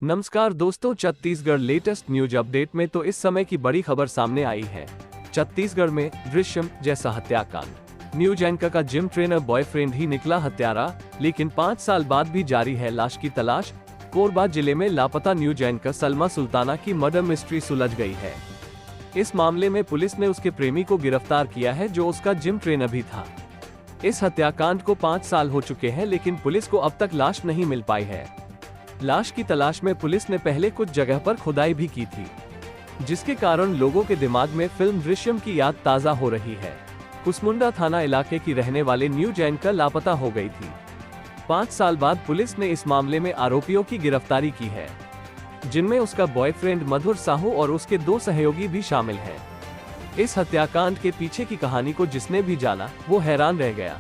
नमस्कार दोस्तों, Chhattisgarh latest news update में तो इस समय की बड़ी खबर सामने आई है। छत्तीसगढ़ में दृश्यम जैसा हत्याकांड। न्यूज एंकर का जिम ट्रेनर बॉयफ्रेंड ही निकला हत्यारा, लेकिन 5 साल बाद भी जारी है लाश की तलाश। कोरबा जिले में लापता न्यूज एंकर सलमा सुल्ताना की मर्डर मिस्ट्री सुलझ गई है। इस मामले में पुलिस ने उसके प्रेमी को गिरफ्तार किया है, जो उसका जिम ट्रेनर भी था। इस हत्याकांड को 5 साल हो चुके हैं, लेकिन पुलिस को अब तक लाश नहीं मिल पाई है। लाश की तलाश में पुलिस ने पहले कुछ जगह पर खुदाई भी की थी, जिसके कारण लोगों के दिमाग में फिल्म दृश्यम की याद ताज़ा हो रही है। कुसमुंडा थाना इलाके की रहने वाले न्यूज एंकर लापता हो गई थी। 5 साल बाद पुलिस ने इस मामले में आरोपियों की गिरफ्तारी की है, जिनमें उसका बॉयफ्रेंड मधुर साहू और उसके 2 सहयोगी भी शामिल हैं। इस हत्याकांड के पीछे की कहानी को जिसने भी जाना वो हैरान रह गया।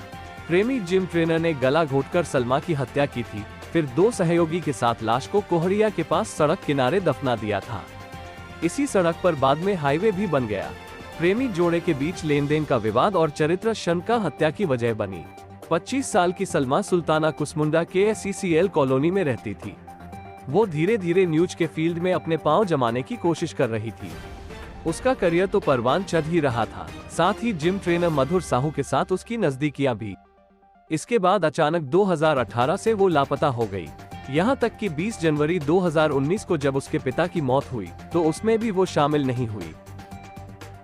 प्रेमी जिम ट्रेनर ने गला घोटकर सलमा की हत्या की थी, फिर 2 सहयोगी के साथ लाश को कोहरिया के पास सड़क किनारे दफना दिया था। इसी सड़क पर बाद में हाईवे भी बन गया। प्रेमी जोड़े के बीच लेन देन का विवाद और चरित्र शंका हत्या की वजह बनी। 25 साल की सलमा सुल्ताना कुसमुंडा के SECL कॉलोनी में रहती थी। वो धीरे धीरे न्यूज के फील्ड में अपने पांव जमाने की कोशिश कर रही थी। उसका करियर तो परवान चढ़ ही रहा था, साथ ही जिम ट्रेनर मधुर साहू के साथ उसकी नजदीकियां भी। इसके बाद अचानक 2018 से वो लापता हो गई। यहाँ तक कि 20 जनवरी 2019 को जब उसके पिता की मौत हुई तो उसमें भी वो शामिल नहीं हुई।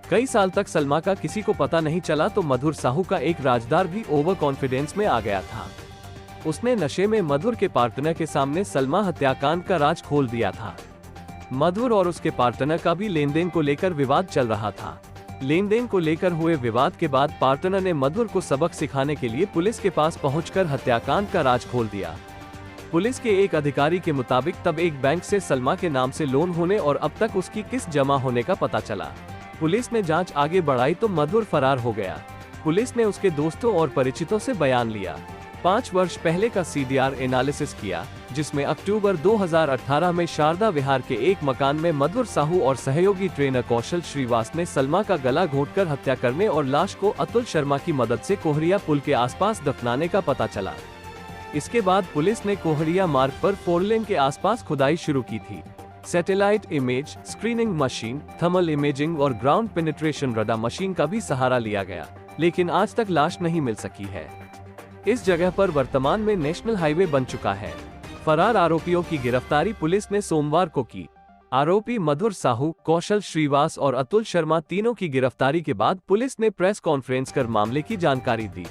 कई साल तक सलमा का किसी को पता नहीं चला तो मधुर साहू का एक राजदार भी ओवर कॉन्फिडेंस में आ गया था। उसने नशे में मधुर के पार्टनर के सामने सलमा हत्याकांड का राज खोल दिया था। मधुर और उसके पार्टनर का भी लेन देन को लेकर विवाद चल रहा था। लेन देन को लेकर हुए विवाद के बाद पार्टनर ने मधुर को सबक सिखाने के लिए पुलिस के पास पहुंचकर हत्याकांड का राज खोल दिया। पुलिस के एक अधिकारी के मुताबिक तब एक बैंक से सलमा के नाम से लोन होने और अब तक उसकी किस्त जमा होने का पता चला। पुलिस ने जांच आगे बढ़ाई तो मधुर फरार हो गया। पुलिस ने उसके दोस्तों और परिचितों से बयान लिया। 5 वर्ष पहले का CDR एनालिसिस किया, जिसमें अक्टूबर 2018 में शारदा विहार के एक मकान में मधुर साहू और सहयोगी ट्रेनर कौशल श्रीवास ने सलमा का गला घोंटकर हत्या करने और लाश को अतुल शर्मा की मदद से कोहरिया पुल के आसपास दफनाने का पता चला। इसके बाद पुलिस ने कोहरिया मार्ग पर 4 लेन के आसपास खुदाई शुरू की थी। Satellite image, screening machine, thermal imaging और ग्राउंड पेनिट्रेशन रडार मशीन का भी सहारा लिया गया, लेकिन आज तक लाश नहीं मिल सकी है। इस जगह पर वर्तमान में नेशनल हाईवे बन चुका है। फरार आरोपियों की गिरफ्तारी पुलिस ने सोमवार को की। आरोपी मधुर साहू, कौशल श्रीवास और अतुल शर्मा तीनों की गिरफ्तारी के बाद पुलिस ने प्रेस कॉन्फ्रेंस कर मामले की जानकारी दी।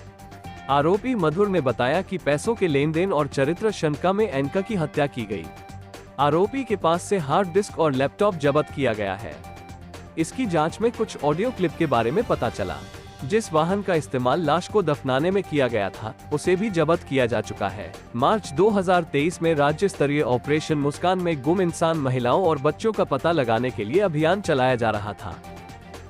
आरोपी मधुर ने बताया कि पैसों के लेन देन और चरित्र शंका में एंकर की हत्या की गई। आरोपी के पास से हार्ड डिस्क और लैपटॉप जब्त किया गया है। इसकी जांच में कुछ ऑडियो क्लिप के बारे में पता चला। जिस वाहन का इस्तेमाल लाश को दफनाने में किया गया था, उसे भी जब्त किया जा चुका है। मार्च 2023 में राज्य स्तरीय ऑपरेशन मुस्कान में गुम इंसान महिलाओं और बच्चों का पता लगाने के लिए अभियान चलाया जा रहा था।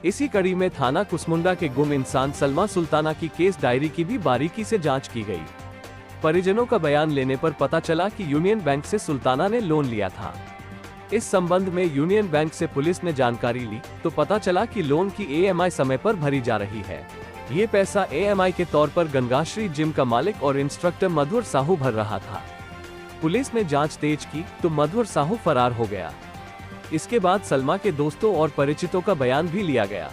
इसी कड़ी में थाना कुसमुंडा के गुम इंसान सलमा सुल्ताना की केस डायरी की भी बारीकी से जांच की गई। परिजनों का बयान लेने पर पता चला कि यूनियन बैंक से सुल्ताना ने लोन लिया था। इस संबंध में यूनियन बैंक से पुलिस ने जानकारी ली तो पता चला कि लोन की EMI समय पर भरी जा रही है। ये पैसा EMI के तौर पर गंगाश्री जिम का मालिक और इंस्ट्रक्टर मधुर साहू भर रहा था। पुलिस ने जांच तेज की तो मधुर साहू फरार हो गया। इसके बाद सलमा के दोस्तों और परिचितों का बयान भी लिया गया।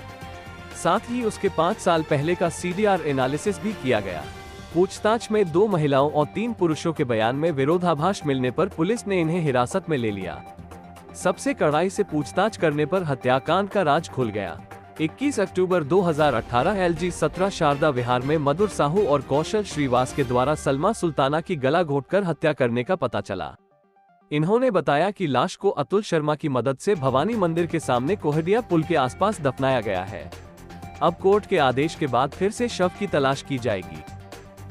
साथ ही उसके 5 साल पहले का CDR एनालिसिस भी किया गया। पूछताछ में 2 महिलाओं और 3 पुरुषों के बयान में विरोधाभास मिलने पर पुलिस ने इन्हें हिरासत में ले लिया। सबसे कड़ाई से पूछताछ करने पर हत्याकांड का राज खुल गया। 21 अक्टूबर 2018 LG 17 शारदा विहार में मधुर साहू और कौशल श्रीवास के द्वारा सलमा सुल्ताना की गला घोंटकर हत्या करने का पता चला। इन्होंने बताया कि लाश को अतुल शर्मा की मदद से भवानी मंदिर के सामने कोहरिया पुल के आसपास दफनाया गया है। अब कोर्ट के आदेश के बाद फिर से शव की तलाश की जाएगी।